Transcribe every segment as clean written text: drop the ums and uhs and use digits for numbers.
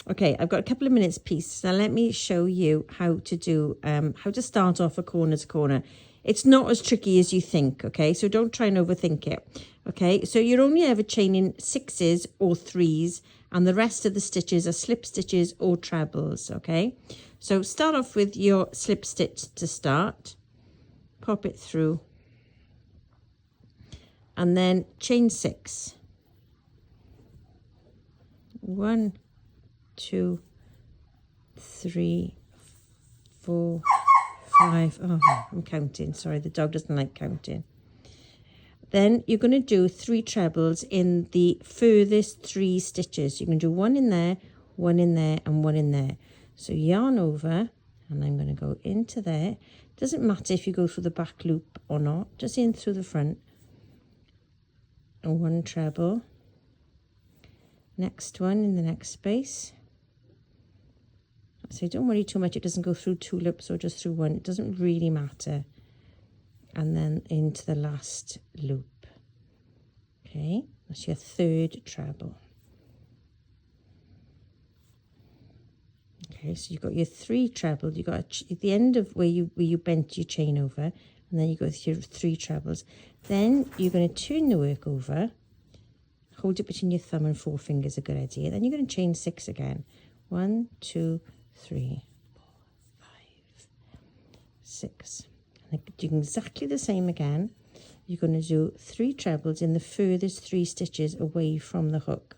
Okay, I've got a couple of minutes piece. Now let me show you how to do, how to start off a corner to corner. It's not as tricky as you think, okay? So don't try and overthink it, okay? So you're only ever chaining 6s or 3s, and the rest of the stitches are slip stitches or trebles, okay? So start off with your slip stitch to start, pop it through, and then chain 6. 1, 2, 3, 4, 5. Oh, I'm counting. Sorry, the dog doesn't like counting. Then you're going to do 3 trebles in the furthest 3 stitches. You can do 1 in there, 1 in there, and 1 in there. So yarn over, and I'm going to go into there. Doesn't matter if you go through the back loop or not, just in through the front. And 1 treble. Next one in the next space. So don't worry too much, it doesn't go through 2 loops or just through 1. It doesn't really matter. And then into the last loop. Okay, that's your 3rd treble. Okay, so you've got your 3 trebles. You've got at the end of where you bent your chain over, and then you go with your 3 trebles. Then you're going to turn the work over. Hold it between your thumb and 4 fingers, a good idea. Then you're going to chain 6 again. 1, 2, 3, 4, 5, 6. And you can exactly the same again. You're going to do 3 trebles in the furthest 3 stitches away from the hook.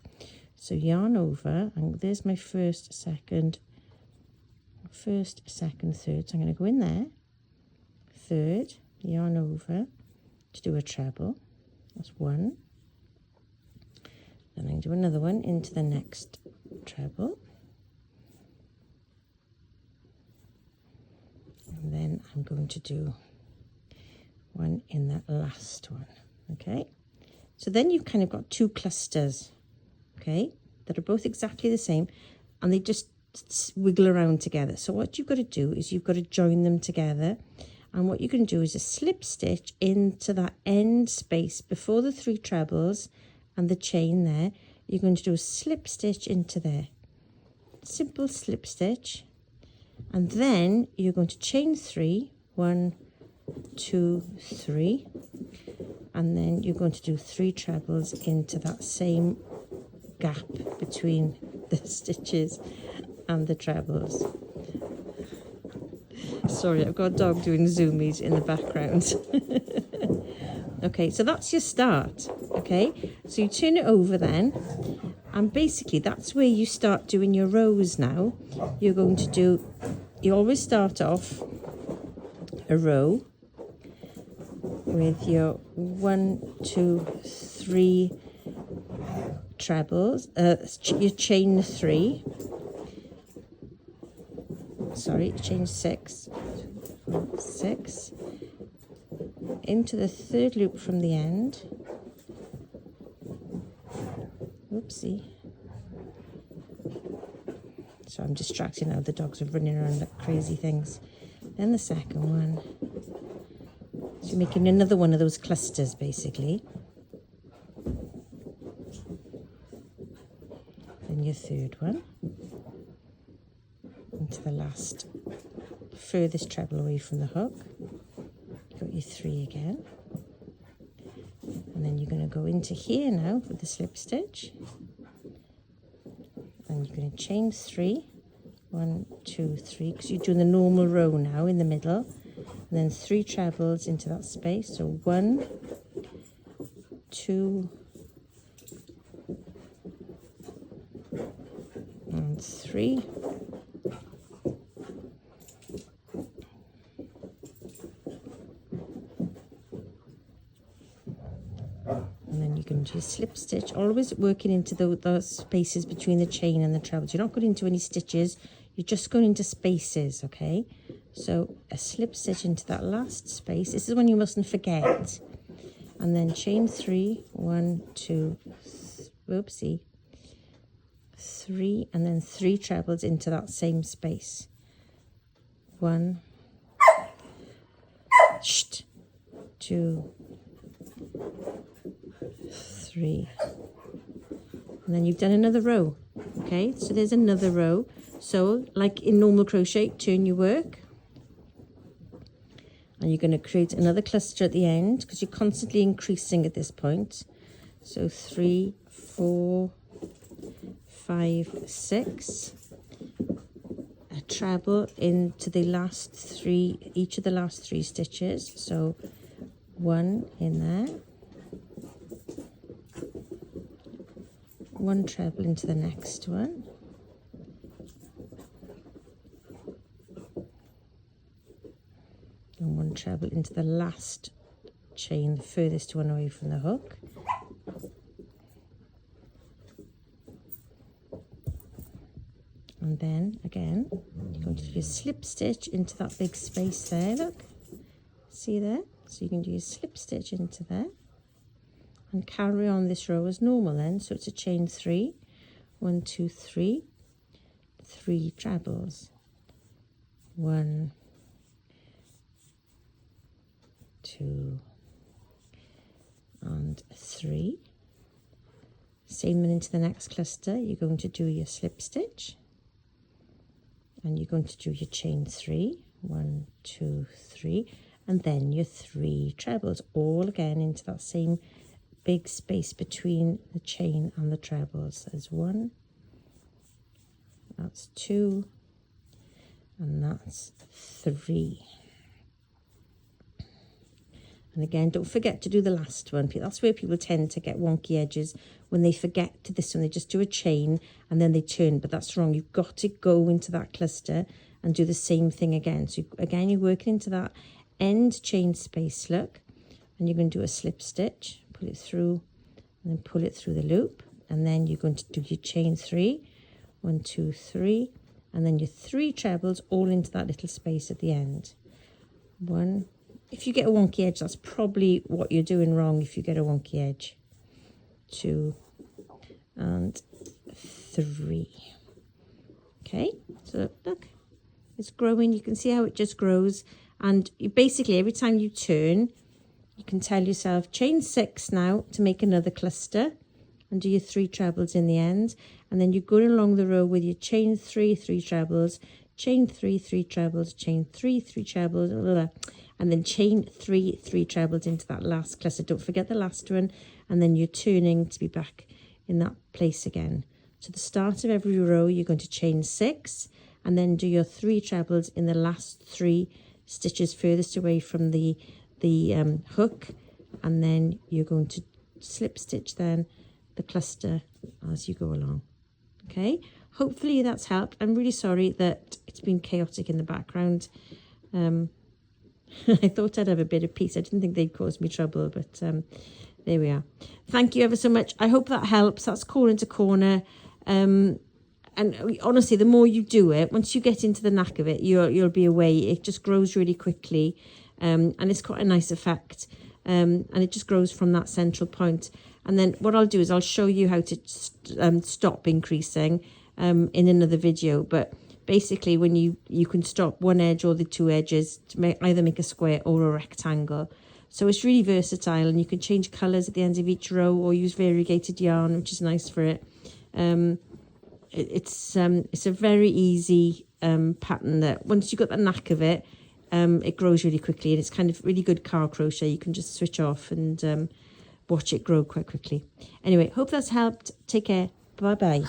So yarn over, and there's my first, second, third. So I'm going to go in there, 3rd, yarn over to do a treble. That's 1. Then I can do another one into the next treble. And then I'm going to do 1 in that last one, okay? So then you've kind of got 2 clusters, okay, that are both exactly the same, and they just wiggle around together. So what you've got to do is you've got to join them together, and what you're going to do is a slip stitch into that end space before the 3 trebles and the chain there. You're going to do a slip stitch into there, simple slip stitch, and then you're going to chain 3, 1, 2, 3, and then you're going to do 3 trebles into that same gap between the stitches and the trebles. Sorry, I've got a dog doing zoomies in the background. Okay, so that's your start, okay? So you turn it over then, and basically that's where you start doing your rows now. You're going to do, you always start off a row with your 1, 2, 3 trebles, you chain 3, sorry, chain 6, 6, into the 3rd loop from the end. Oopsie. So I'm distracted now, the dogs are running around like crazy things. Then the 2nd one. So you're making another one of those clusters basically. Then your 3rd one. Into the last furthest treble away from the hook. You've got your 3 again. And then you're going to go into here now with the slip stitch. And you're going to chain 3. 1, 2, 3, because you're doing the normal row now in the middle. And then 3 trebles into that space. So 1, 2, and 3. And then you can do slip stitch, always working into those spaces between the chain and the trebles. You're not going into any stitches, you're just going into spaces, okay? So a slip stitch into that last space. This is one you mustn't forget. And then chain 3, 1, 2, whoopsie, 3, and then 3 trebles into that same space. 1, 2, 3, and then you've done another row, Okay, so there's another row. So like in normal crochet, turn your work, and you're going to create another cluster at the end because you're constantly increasing at this point. So 3, 4, 5, 6, a treble into the last 3, each of the last 3 stitches. So 1 in there, 1 treble into the next one, and 1 treble into the last chain, the furthest one away from the hook. And then again, you're going to do a slip stitch into that big space there, look. See there? So you can do a slip stitch into there and carry on this row as normal then. So it's a chain 3, 1, 2, 3, 3 trebles, 1, 2, and 3. Same one into the next cluster. You're going to do your slip stitch, and you're going to do your chain 3, 1, 2, 3, and then your 3 trebles, all again into that same big space between the chain and the trebles. There's 1, that's 2, and that's 3. And again, don't forget to do the last one. That's where people tend to get wonky edges, when they forget to this one. They just do a chain and then they turn, but that's wrong. You've got to go into that cluster and do the same thing again. So again, you're working into that end chain space, look, and you're going to do a slip stitch, pull it through, and then pull it through the loop, and then you're going to do your chain 3, 1, 2, 3, and then your 3 trebles all into that little space at the end. 1. If you get a wonky edge, that's probably what you're doing wrong. If you get a wonky edge, 2 and 3. Okay, so look, it's growing. You can see how it just grows, and you basically every time you turn, you can tell yourself chain 6 now to make another cluster and do your 3 trebles in the end, and then you're going along the row with your chain 3, 3 trebles, chain 3, 3 trebles, chain 3, 3 trebles, blah, blah, blah, and then chain 3, 3 trebles into that last cluster. Don't forget the last one, and then you're turning to be back in that place again. So the start of every row, you're going to chain 6 and then do your 3 trebles in the last 3 stitches furthest away from the hook, and then you're going to slip stitch then the cluster as you go along. Okay, hopefully that's helped. I'm really sorry that it's been chaotic in the background. I thought I'd have a bit of peace. I didn't think they'd cause me trouble, but there we are. Thank you ever so much. I hope that helps. That's corner to corner. And honestly, the more you do it, once you get into the knack of it, you'll be away. It just grows really quickly, and it's quite a nice effect. And it just grows from that central point. And then what I'll do is I'll show you how to stop increasing in another video. But basically, when you can stop one edge or the 2 edges to either make a square or a rectangle. So it's really versatile, and you can change colours at the end of each row or use variegated yarn, which is nice for it. It's a very easy pattern that once you've got the knack of it, it grows really quickly, and it's kind of really good car crochet. You can just switch off and watch it grow quite quickly. Anyway, hope that's helped. Take care. Bye-bye.